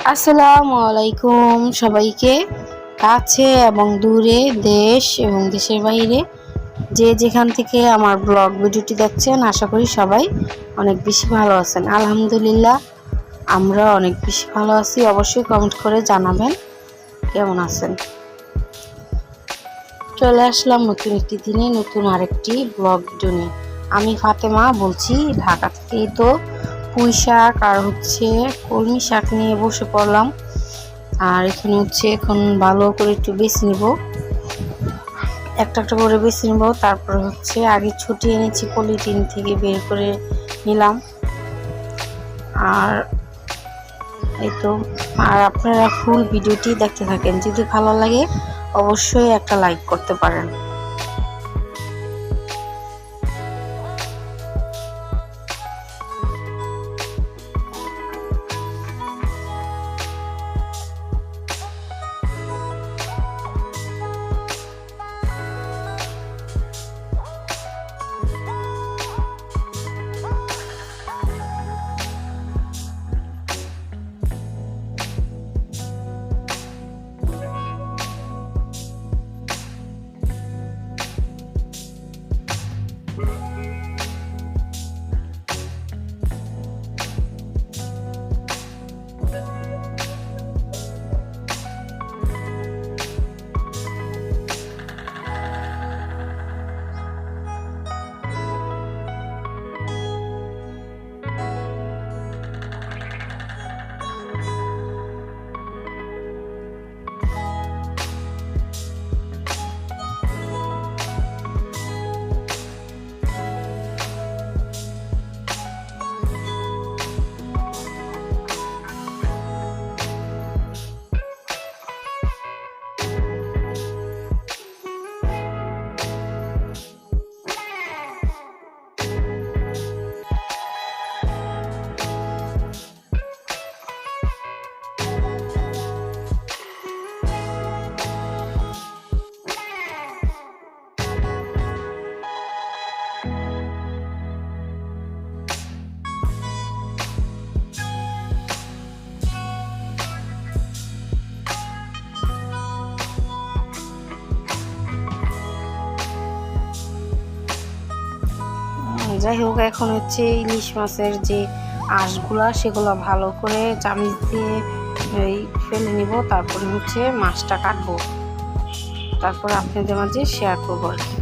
আসসালামু আলাইকুম সবাইকে, কাছে এবং দূরে, দেশ এবং দেশের বাইরে যে যেখান থেকে আমার ব্লগ ভিডিওটি দেখছেন, আশা করি সবাই অনেক বেশি ভালো আছেন। আলহামদুলিল্লাহ, আমরা অনেক বেশি ভালো আছি। অবশ্যই কমেন্ট করে জানাবেন কেমন আছেন। চলে আসলাম নতুন একটি দিনে নতুন আরেকটি ব্লগ ভিডিও নিয়ে। আমি ফাতেমা বলছি ঢাকা থেকে। এই তো পুঁই শাক আর কলমি শাক নিয়ে বসে পড়লাম। আর এখানে এখন ভালো করে একটু বেছে নিব, একটা একটা করে বেছে নিব। তারপর আগে ছুটিয়ে নিচ্ছি, পলিথিন থেকে বের করে নিলাম। আর এই তো, আর আপনারা ফুল ভিডিওটি দেখতে থাকেন। যদি ভালো লাগে অবশ্যই একটা লাইক করতে পারেন। যাই হোক, এখন ইলিশ মাছের যে আঁশগুলা সেগুলো ভালো করে চামিচ দিয়ে ফেলে নিব। তারপরে মাছটা কাটবো, তারপর আপনাদের মাঝে শেয়ার করবো আর কি।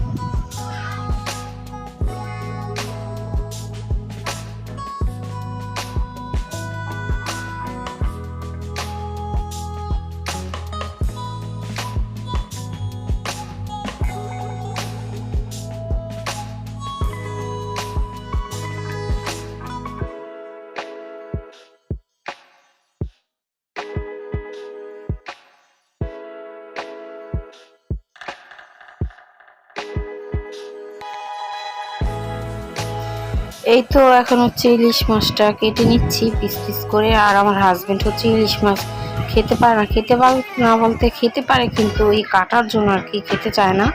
এই তো এখন ইলিশ মাছটা কেটে নিচ্ছি পিস পিস করে। আর আমার হাজবেন্ড ইলিশ মাছ খেতে পারে না, না বলতে খেতে পারে, কিন্তু ওই কাটার জন্য আর কি খেতে চায় না।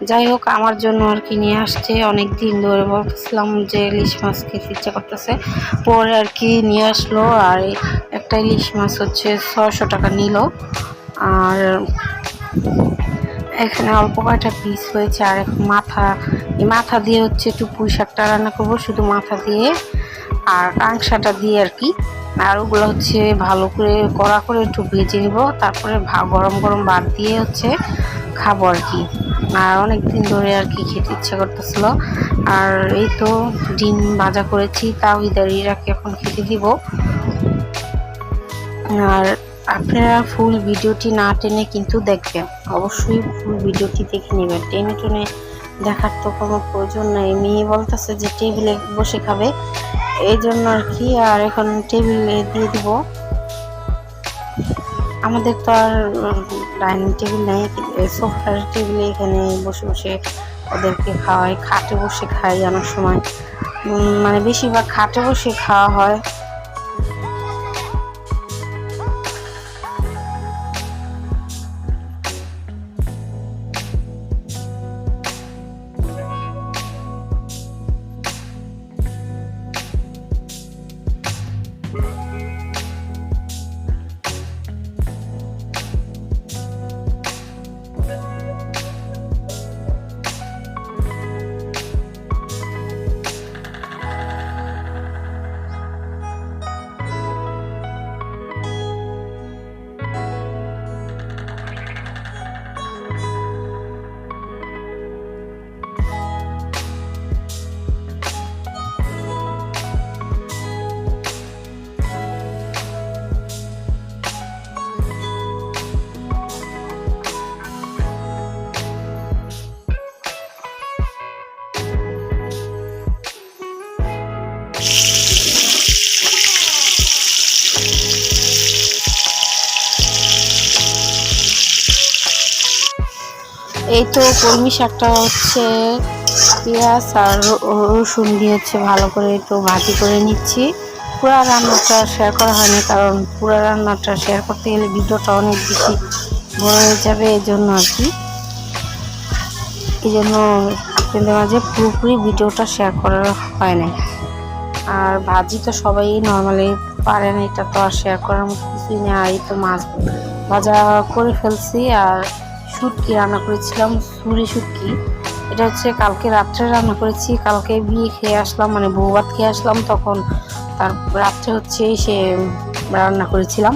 যাই হোক, আমার জন্য আর কি নিয়ে আসছে। অনেক দিন ধরে বলতেছিলাম যে ইলিশ মাছ খেতে ইচ্ছা করতেছে, পরে আর কি নিয়ে আসলো। আর একটা ইলিশ মাছ 600 টাকা নিল। আর এখানে অল্প কয়টা পিস হয়েছে। আর এখন মাথা দিয়ে একটু পুঁই শাকটা রান্না করবো, শুধু মাথা দিয়ে আর কাঁকড়াটা দিয়ে আর কি। আর ওগুলো ভালো করে কড়া করে একটু ভেজে নিব, তারপরে গরম গরম ভাত দিয়ে খাবো আর কি। আর অনেক দিন ধরে আর কি খেতে ইচ্ছা করতেছিল। আর এই তো ডিম ভাজা করেছি, তাওহিদারিরাকে এখন খেতে দিব। আর আপনারা ফুল ভিডিওটি না টেনে কিন্তু দেখবেন, অবশ্যই ফুল ভিডিওটি দেখে নেবেন। টেনে টেনে দেখার তো কোনো প্রয়োজন নাই। মেয়ে বলতেছে যে টেবিলে বসে খাবে, এই জন্য আর কি। আর এখন টেবিলে দিয়ে দিব। আমাদের তো আর ডাইনিং টেবিল নেই, সোফার টেবিলে এখানে বসে বসে ওদেরকে খাওয়াই। খাটে বসে খাই অনেক সময়, মানে বেশিরভাগ খাটে বসে খাওয়া হয়। এই তো কলমি শাকটা হচ্ছে পেঁয়াজ আর রসুন দিয়ে হচ্ছে ভালো করে একটু ভাজি করে নিচ্ছি। পুরো রান্নাটা শেয়ার করা হয়নি, কারণ পুরো রান্নাটা শেয়ার করতে গেলে ভিডিওটা অনেক বেশি বড় হয়ে যাবে, এই জন্য আর কি। এই জন্য আপনাদের মাঝে পুরোপুরি ভিডিওটা শেয়ার করা হয় না। আর ভাজি তো সবাই নর্মালি পারে না, এটা তো আর শেয়ার করার মতো কিছুই নেই। আর এই তো মাছ ভাজা করে ফেলছি। আর শুটকি রান্না করেছিলাম, সুরি শুটকি। এটা হচ্ছে কালকে রাত্রে রান্না করেছি। কালকে বিয়ে খেয়ে আসলাম, মানে বউ ভাত খেয়ে আসলাম, তখন তার রাত্রে হচ্ছে সে রান্না করেছিলাম।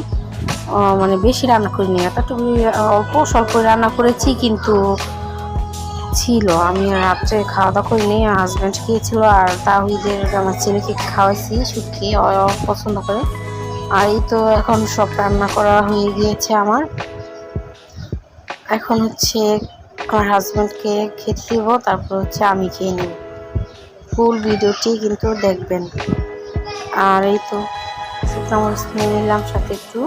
মানে বেশি রান্না করিনি, এতটুকু অল্প স্বল্প রান্না করেছি, কিন্তু ছিল। আমি রাত্রে খাওয়া দাওয়া করিনি, হাজব্যান্ড খেয়েছিল। আর তাহিদের আমার ছেলেকে খাওয়াইছি শুটকি, পছন্দ করে। আর এই তো এখন সব রান্না করা হয়ে গিয়েছে আমার। এখন হচ্ছে আমার হাজব্যান্ডকে খেতে দিব, তারপর হচ্ছে আমি খেয়ে নিব। ফুল ভিডিওটি কিন্তু দেখবেন। আর এই তো শুকনো মরিচ নিয়ে নিলাম, সাথে একটু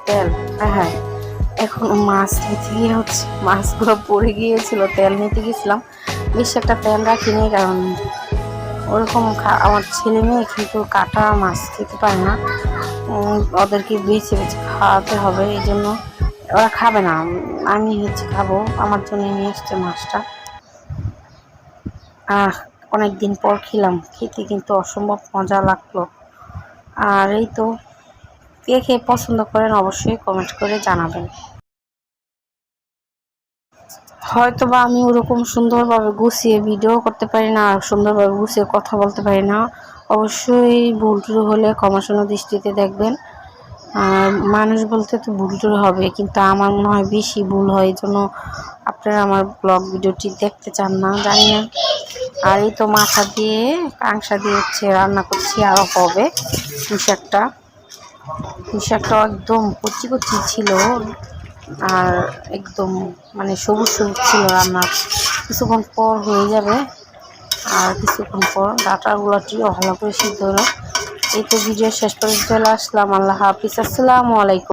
তেল। হ্যাঁ, এখন মাছ নিতে গিয়ে হচ্ছে মাছগুলো পড়ে গিয়েছিল, তেল নিতে গেছিলাম। বেশি একটা তেল রাখিনি, কারণ ওরকম আমার ছেলে মেয়ে কিন্তু কাটা মাছ খেতে পারে না, ওদেরকে বেছে বেছে খাওয়াতে হবে। এই জন্য ওরা খাবে না, আমি হচ্ছে খাবো। আমার জন্য নিয়ে এসছে মাছটা। অনেকদিন পর খেলাম, খেতে কিন্তু অসম্ভব মজা লাগলো। আর এই তো কে কে পছন্দ করেন অবশ্যই কমেন্ট করে জানাবেন। হয়তো বা আমি ওরকম সুন্দরভাবে গুছিয়ে ভিডিও করতে পারি না, আর সুন্দরভাবে গুছিয়ে কথা বলতে পারি না। অবশ্যই ভুল টুল হলে ক্ষমাসুন্দর দৃষ্টিতে দেখবেন। আর মানুষ বলতে তো ভুল টুল হবে, কিন্তু আমার মনে হয় বেশি ভুল হয়, এই জন্য আপনারা আমার ব্লগ ভিডিওটি দেখতে চান না, জানি না। আর এই তো মাথা দিয়ে কাংসা দিয়ে হচ্ছে রান্না করছি, আরও হবে। পুঁই শাকটা একদম কচি কচি ছিল, আর একদম মানে সবুজ সবুজ ছিল। রান্নার কিছুক্ষণ পর হয়ে যাবে, আর কিছুক্ষণ পর ডাটাগুলোটিও ভালো করে সিদ্ধ হলো। এই তো ভিডিও শেষ পর্যন্ত চলে আসলাম। আল্লাহ হাফিজ, আসসালামু আলাইকুম।